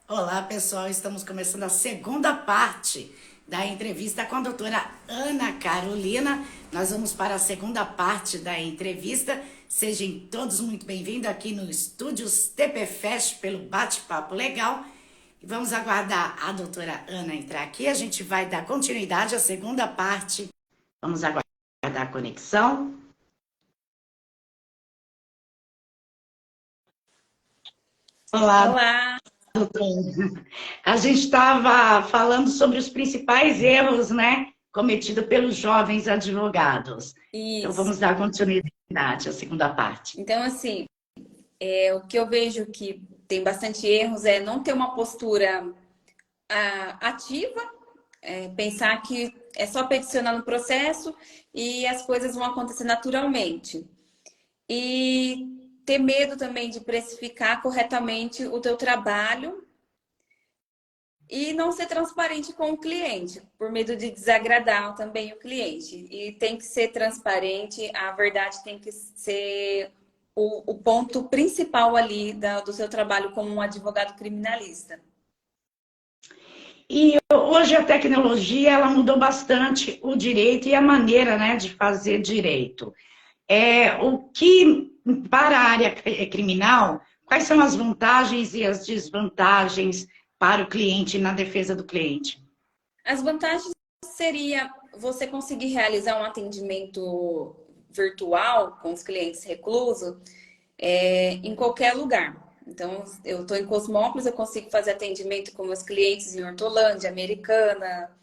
Olá, pessoal. Estamos começando a segunda parte da entrevista com a doutora Ana Carolina. Nós vamos para a segunda parte da entrevista. Sejam todos muito bem-vindos aqui no Estúdios TP Fest pelo bate-papo legal. E vamos aguardar a doutora Ana entrar aqui. A gente vai dar continuidade à segunda parte. Vamos aguardar a conexão. Olá, Olá, a gente estava falando sobre os principais erros, né, cometidos pelos jovens advogados. Então, isso. vamos dar continuidade à segunda parte. Então, assim, o que eu vejo que tem bastante erros é não ter uma postura ativa, pensar que é só peticionar no processo e as coisas vão acontecer naturalmente. E ter medo também de precificar corretamente o teu trabalho e não ser transparente com o cliente, por medo de desagradar também o cliente. E tem que ser transparente, a verdade tem que ser o ponto principal ali do seu trabalho como um advogado criminalista. E hoje a tecnologia, ela mudou bastante o direito e a maneira, né, de fazer direito. O que, para a área criminal, quais são as vantagens e as desvantagens para o cliente na defesa do cliente? As vantagens seria você conseguir realizar um atendimento virtual com os clientes reclusos em qualquer lugar. Então, eu estou em Cosmópolis, eu consigo fazer atendimento com meus clientes em Hortolândia, Americana,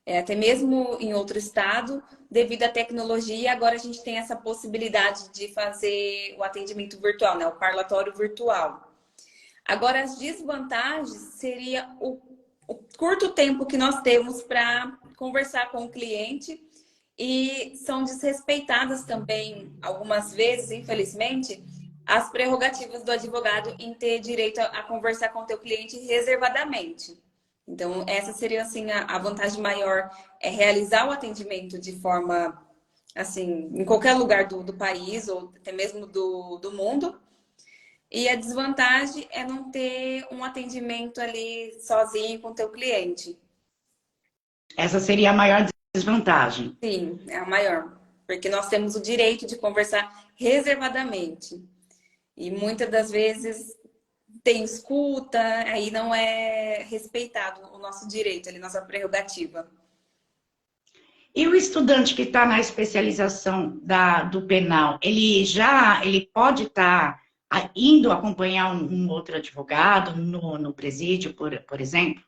até mesmo em outro estado, devido à tecnologia. Agora a gente tem essa possibilidade de fazer o atendimento virtual, né? O parlatório virtual. Agora, as desvantagens seria o curto tempo que nós temos para conversar com o cliente e são desrespeitadas também, algumas vezes, infelizmente, as prerrogativas do advogado em ter direito a conversar com o teu cliente reservadamente. Então, essa seria, assim, a vantagem maior, é realizar o atendimento de forma, assim, em qualquer lugar do país ou até mesmo do mundo. E a desvantagem é não ter um atendimento ali sozinho com o teu cliente. Essa seria a maior desvantagem. Sim, é a maior. Porque nós temos o direito de conversar reservadamente. E muitas das vezes tem escuta, aí não é respeitado o nosso direito, ali, nossa prerrogativa. E o estudante que está na especialização do penal, ele pode estar indo acompanhar um outro advogado no presídio, por exemplo?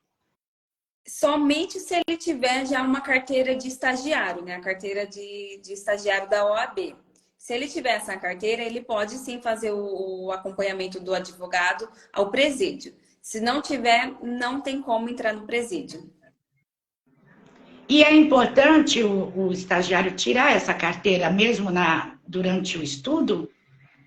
Somente se ele tiver já uma carteira de estagiário, né? A carteira de estagiário da OAB. Se ele tiver essa carteira, ele pode sim fazer o acompanhamento do advogado ao presídio. Se não tiver, não tem como entrar no presídio. E é importante o estagiário tirar essa carteira mesmo durante o estudo?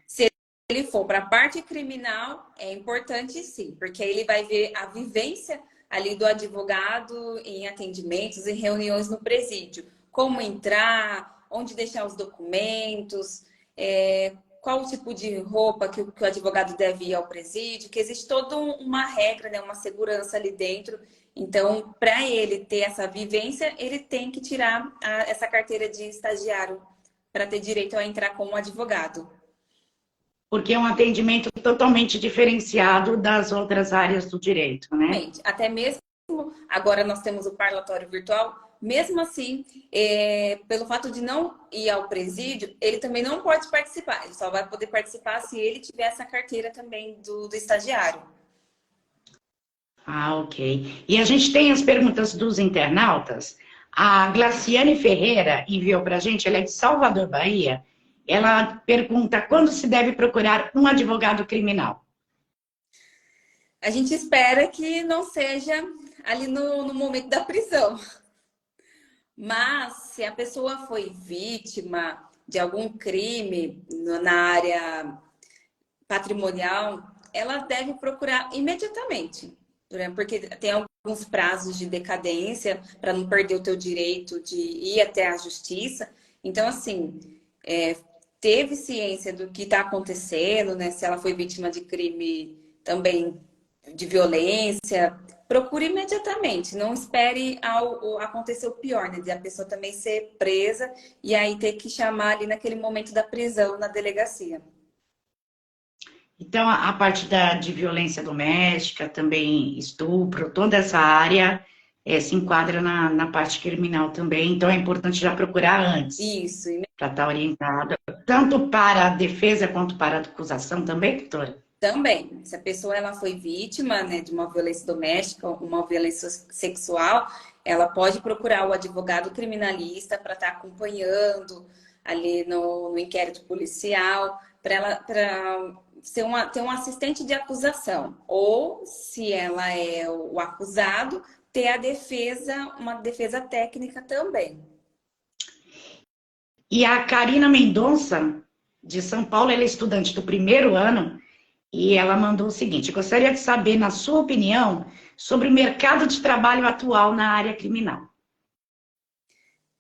Se ele for para a parte criminal, é importante sim, porque aí ele vai ver a vivência ali do advogado em atendimentos, em reuniões no presídio. Como entrar, onde deixar os documentos, qual o tipo de roupa que o advogado deve ir ao presídio, que existe toda uma regra, né, uma segurança ali dentro. Então, para ele ter essa vivência, ele tem que tirar essa carteira de estagiário para ter direito a entrar como advogado. Porque é um atendimento totalmente diferenciado das outras áreas do direito, né? Realmente, até mesmo agora nós temos o parlatório virtual, mesmo assim, pelo fato de não ir ao presídio, ele também não pode participar. Ele só vai poder participar se ele tiver essa carteira também do estagiário. Ah, ok. E a gente tem as perguntas dos internautas. A Glaciane Ferreira enviou para a gente, ela é de Salvador, Bahia. Ela pergunta quando se deve procurar um advogado criminal. A gente espera que não seja ali no momento da prisão. Mas se a pessoa foi vítima de algum crime na área patrimonial, ela deve procurar imediatamente, né? Porque tem alguns prazos de decadência para não perder o teu direito de ir até a justiça. Então, assim, teve ciência do que está acontecendo, né? Se ela foi vítima de crime também de violência, procure imediatamente. Não espere acontecer o pior, né? De a pessoa também ser presa e aí ter que chamar ali naquele momento da prisão na delegacia. Então, a parte de violência doméstica, também estupro, toda essa área se enquadra na parte criminal também. Então, é importante já procurar antes, Isso, para estar orientada, tanto para a defesa quanto para a acusação também, doutora? também, se a pessoa ela foi vítima, né, de uma violência doméstica, uma violência sexual, ela pode procurar o advogado criminalista para estar acompanhando ali no inquérito policial, para ter um assistente de acusação. Ou, se ela é o acusado, ter a defesa, uma defesa técnica também. E a Karina Mendonça, de São Paulo, ela é estudante do primeiro ano, e ela mandou o seguinte: gostaria de saber, na sua opinião, sobre o mercado de trabalho atual na área criminal.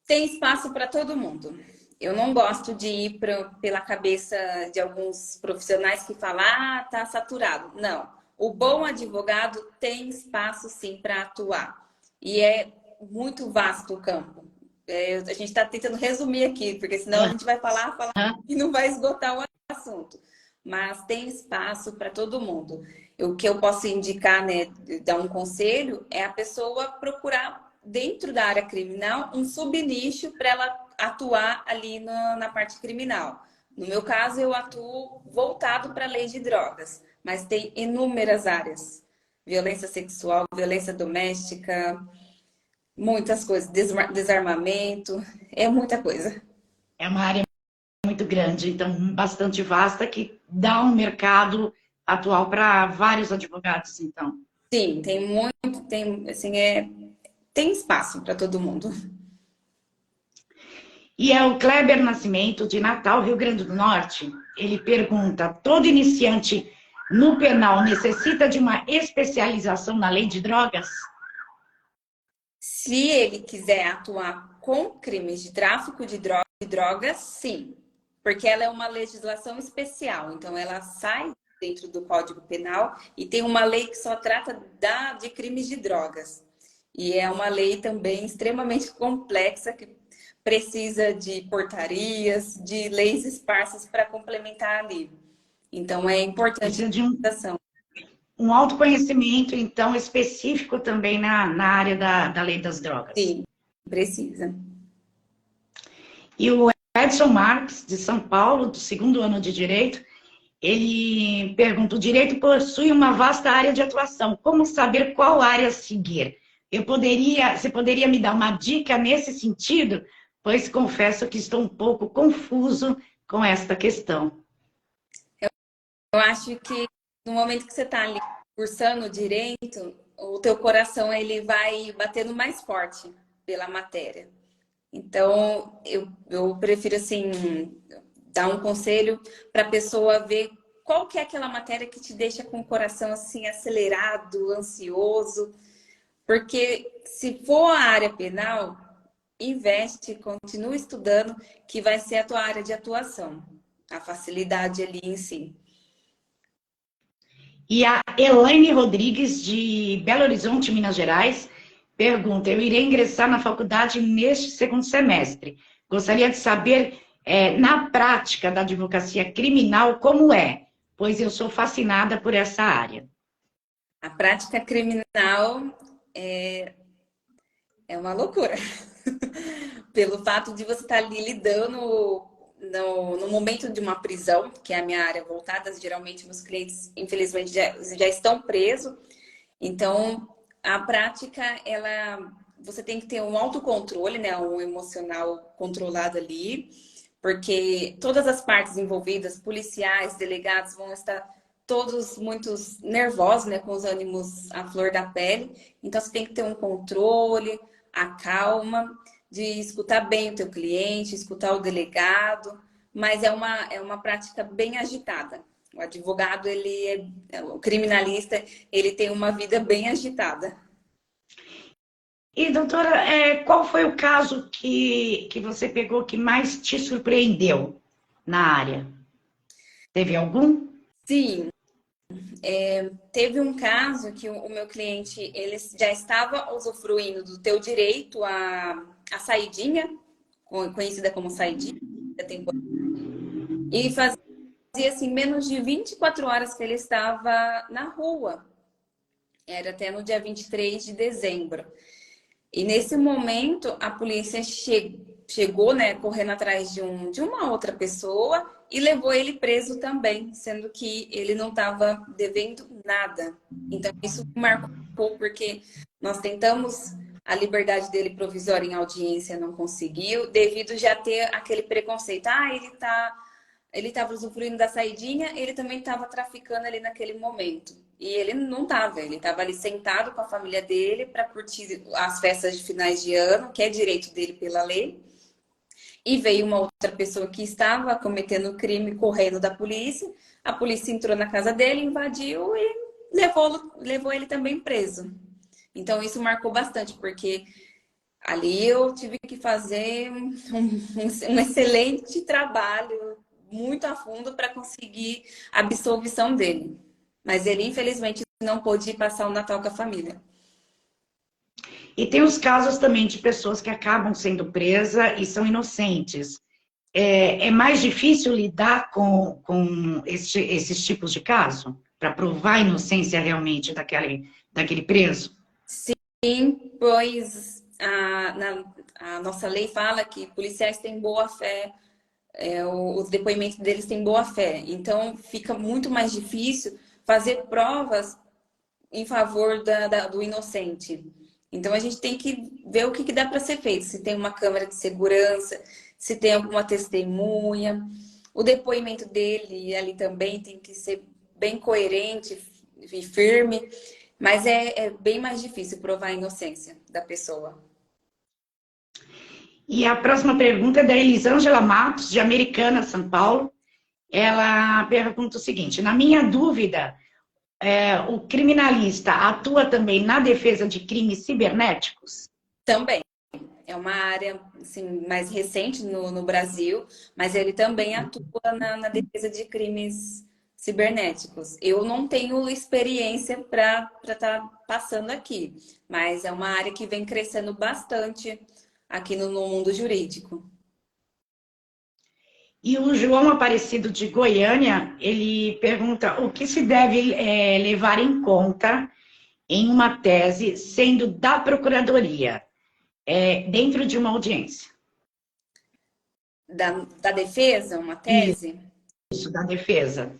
Tem espaço para todo mundo. Eu não gosto de ir pela cabeça de alguns profissionais que falam, ah, tá saturado. Não. O bom advogado tem espaço sim para atuar. E é muito vasto o campo. A gente está tentando resumir aqui, porque senão a gente vai falar e não vai esgotar o assunto. Mas tem espaço para todo mundo. O que eu posso indicar, né, dar um conselho, é a pessoa procurar, dentro da área criminal, um subnicho para ela atuar ali na parte criminal. No meu caso, eu atuo voltado para a lei de drogas, mas tem inúmeras áreas. Violência sexual, violência doméstica, muitas coisas, desarmamento, é muita coisa. É uma área muito grande, então bastante vasta, que dá um mercado atual para vários advogados, então. Sim, tem muito, assim, tem espaço para todo mundo. E é o Kleber Nascimento, de Natal, Rio Grande do Norte. Ele pergunta: todo iniciante no penal necessita de uma especialização na lei de drogas? Se ele quiser atuar com crimes de tráfico de drogas, sim. Porque ela é uma legislação especial. Então, ela sai dentro do Código Penal e tem uma lei que só trata de crimes de drogas. E é uma lei também extremamente complexa, que precisa de portarias, de leis esparsas para complementar ali. Então, é importante Precisa de a ação. um autoconhecimento, então, específico também na área da lei das drogas. Sim, precisa. E o Edson Marques, de São Paulo, do segundo ano de Direito, ele pergunta: o direito possui uma vasta área de atuação, como saber qual área seguir? Você poderia me dar uma dica nesse sentido? Pois confesso que estou um pouco confuso com esta questão. Eu acho que no momento que você está ali cursando direito, o teu coração ele vai batendo mais forte pela matéria. Então, eu prefiro, assim, dar um conselho para a pessoa ver qual que é aquela matéria que te deixa com o coração, assim, acelerado, ansioso. Porque se for a área penal, investe, continua estudando, que vai ser a tua área de atuação. A facilidade ali em si. E a Elaine Rodrigues, de Belo Horizonte, Minas Gerais, pergunta: eu irei ingressar na faculdade neste segundo semestre. Gostaria de saber, na prática da advocacia criminal, como é, pois eu sou fascinada por essa área. A prática criminal é uma loucura. Pelo fato de você estar ali lidando no momento de uma prisão, que é a minha área voltada, geralmente meus clientes, infelizmente, já estão presos. Então, a prática, você tem que ter um autocontrole, né? Um emocional controlado ali, porque todas as partes envolvidas, policiais, delegados, vão estar todos muito nervosos, né? Com os ânimos à flor da pele. Então, você tem que ter um controle, a calma de escutar bem o teu cliente, escutar o delegado, mas é uma prática bem agitada. O advogado, o criminalista, ele tem uma vida bem agitada. E, doutora, qual foi o caso que você pegou que mais te surpreendeu na área? Teve algum? Sim, Teve um caso que o meu cliente, ele já estava usufruindo do teu direito à saidinha, conhecida como saidinha, e fazia assim, menos de 24 horas que ele estava na rua. Era até no dia 23 de dezembro. E nesse momento, a polícia chegou, né, correndo atrás de uma outra pessoa e levou ele preso também, sendo que ele não estava devendo nada. Então, isso me marcou, porque nós tentamos a liberdade dele provisória em audiência, não conseguiu, devido já ter aquele preconceito. Ah, ele estava usufruindo da saidinha, ele também estava traficando ali naquele momento. E ele não estava, ele estava ali sentado com a família dele para curtir as festas de finais de ano, que é direito dele pela lei. E veio uma outra pessoa que estava cometendo crime correndo da polícia. A polícia entrou na casa dele, invadiu e levou ele também preso. Então isso marcou bastante, porque ali eu tive que fazer um excelente trabalho, muito a fundo, para conseguir a absolvição dele. Mas ele, infelizmente, não pôde passar o Natal com a família. E tem os casos também de pessoas que acabam sendo presas e são inocentes. É mais difícil lidar com esses tipos de caso? Para provar a inocência realmente daquele preso? Sim, pois a nossa lei fala que policiais têm boa fé, os depoimentos deles têm boa fé. Então, fica muito mais difícil fazer provas em favor do inocente. Então, a gente tem que ver o que dá para ser feito. Se tem uma câmera de segurança, se tem alguma testemunha. O depoimento dele ali também tem que ser bem coerente e firme. Mas é bem mais difícil provar a inocência da pessoa. E a próxima pergunta é da Elisângela Matos, de Americana, São Paulo. Ela pergunta o seguinte: na minha dúvida, o criminalista atua também na defesa de crimes cibernéticos? Também. É uma área assim, mais recente no Brasil, mas ele também atua na defesa de crimes cibernéticos. Eu não tenho experiência para estar passando aqui, mas é uma área que vem crescendo bastante aqui no mundo jurídico. E o João Aparecido de Goiânia, ele pergunta o que se deve levar em conta em uma tese sendo da Procuradoria, dentro de uma audiência. Da defesa, uma tese? Isso, da defesa.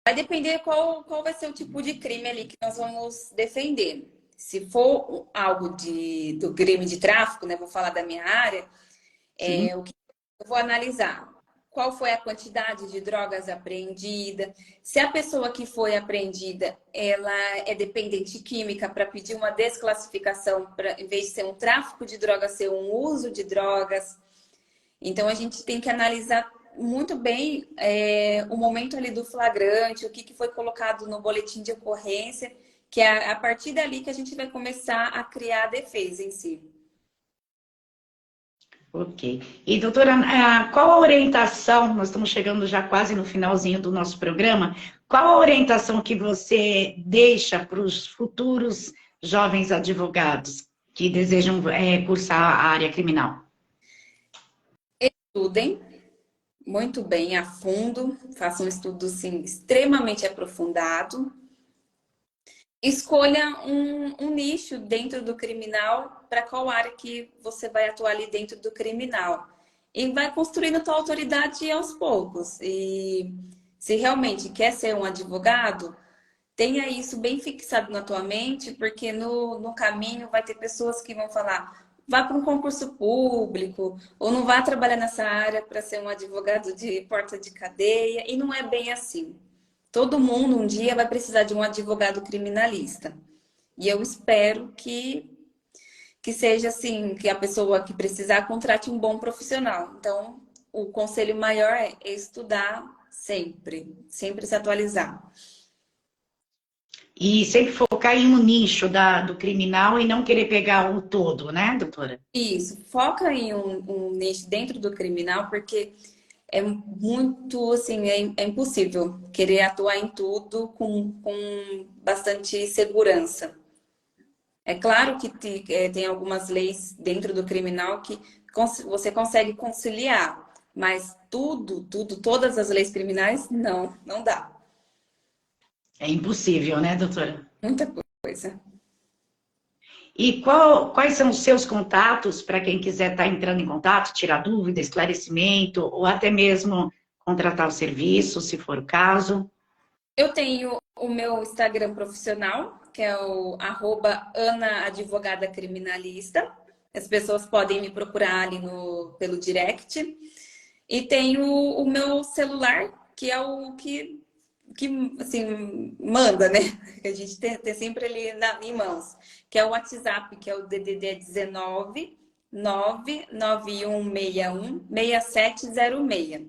Vai depender qual vai ser o tipo de crime ali que nós vamos defender. Se for algo do crime de tráfico, né? Vou falar da minha área, o que eu vou analisar? Qual foi a quantidade de drogas apreendida? Se a pessoa que foi apreendida, ela é dependente química, para pedir uma desclassificação, em vez de ser um tráfico de drogas, ser um uso de drogas. Então, a gente tem que analisar muito bem o momento ali do flagrante, o que foi colocado no boletim de ocorrência, que é a partir dali que a gente vai começar a criar a defesa em si. Ok. E, doutora, qual a orientação, nós estamos chegando já quase no finalzinho do nosso programa, qual a orientação que você deixa para os futuros jovens advogados que desejam cursar a área criminal? Estudem muito bem, a fundo, façam um estudo assim, extremamente aprofundado. Escolha um nicho dentro do criminal, para qual área que você vai atuar ali dentro do criminal. E vai construindo a tua autoridade aos poucos. E se realmente quer ser um advogado, tenha isso bem fixado na tua mente, porque no caminho vai ter pessoas que vão falar: vá para um concurso público, ou não vá trabalhar nessa área para ser um advogado de porta de cadeia. E não é bem assim. Todo mundo um dia vai precisar de um advogado criminalista. E eu espero que seja assim, que a pessoa que precisar contrate um bom profissional. Então, o conselho maior é estudar sempre, sempre se atualizar. E sempre focar em um nicho do criminal e não querer pegar o todo, né, doutora? Isso, foca em um nicho dentro do criminal, porque é muito, assim, é impossível querer atuar em tudo com bastante segurança. É claro que tem algumas leis dentro do criminal que você consegue conciliar, mas todas as leis criminais, não dá. É impossível, né, doutora? Muita coisa. E quais são os seus contatos para quem quiser estar entrando em contato, tirar dúvida, esclarecimento, ou até mesmo contratar o serviço, se for o caso? Eu tenho o meu Instagram profissional, que é o @AnaAdvogadaCriminalista. As pessoas podem me procurar ali pelo direct. E tenho o meu celular, que é o que assim, manda, né? Que a gente tem sempre ali em mãos. Que é o WhatsApp, que é o DDD 19 99161 6706.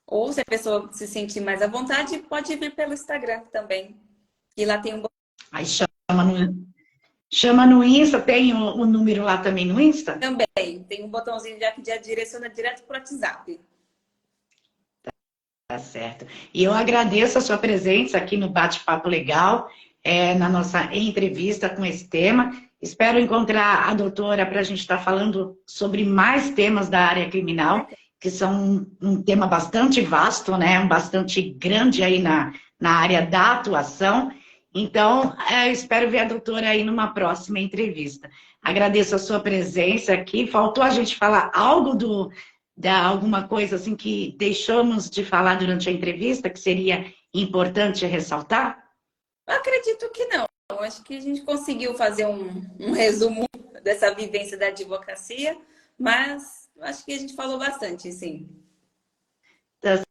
Ou se a pessoa se sentir mais à vontade, pode vir pelo Instagram também. E lá tem um Aí chama no Insta, tem o número lá também no Insta? também, tem um botãozinho já que já direciona direto para o WhatsApp. Tá certo. E eu agradeço a sua presença aqui no Bate-Papo Legal, na nossa entrevista com esse tema. Espero encontrar a doutora para a gente estar falando sobre mais temas da área criminal, que são um tema bastante vasto, né? Bastante grande aí na área da atuação. Então, espero ver a doutora aí numa próxima entrevista. Agradeço a sua presença aqui. Faltou a gente falar algo alguma coisa assim que deixamos de falar durante a entrevista, que seria importante ressaltar? Eu acredito que não. Eu acho que a gente conseguiu fazer um resumo dessa vivência da advocacia, mas acho que a gente falou bastante, sim. Tá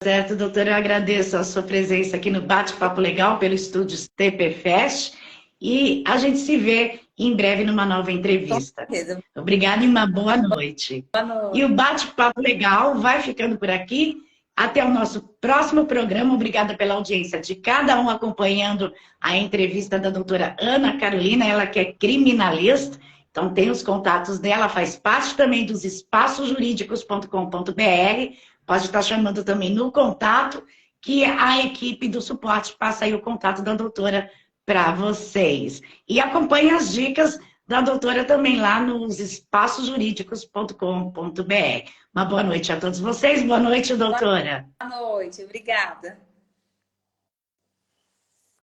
certo, doutora, eu agradeço a sua presença aqui no Bate-Papo Legal pelo Estúdios TPFest e a gente se vê em breve numa nova Com entrevista. certeza. Obrigada e uma boa noite. Boa E noite. o Bate-Papo Legal vai ficando por aqui. Até o nosso próximo programa. Obrigada pela audiência de cada um acompanhando a entrevista da doutora Ana Carolina, ela que é criminalista. Então, tem os contatos dela, faz parte também dos espaçosjurídicos.com.br. Pode estar chamando também no contato, que a equipe do suporte passa aí o contato da doutora para vocês. E acompanhe as dicas da doutora também lá nos espaçosjurídicos.com.br. Uma boa noite a todos vocês. Boa noite, doutora. Boa noite. Obrigada.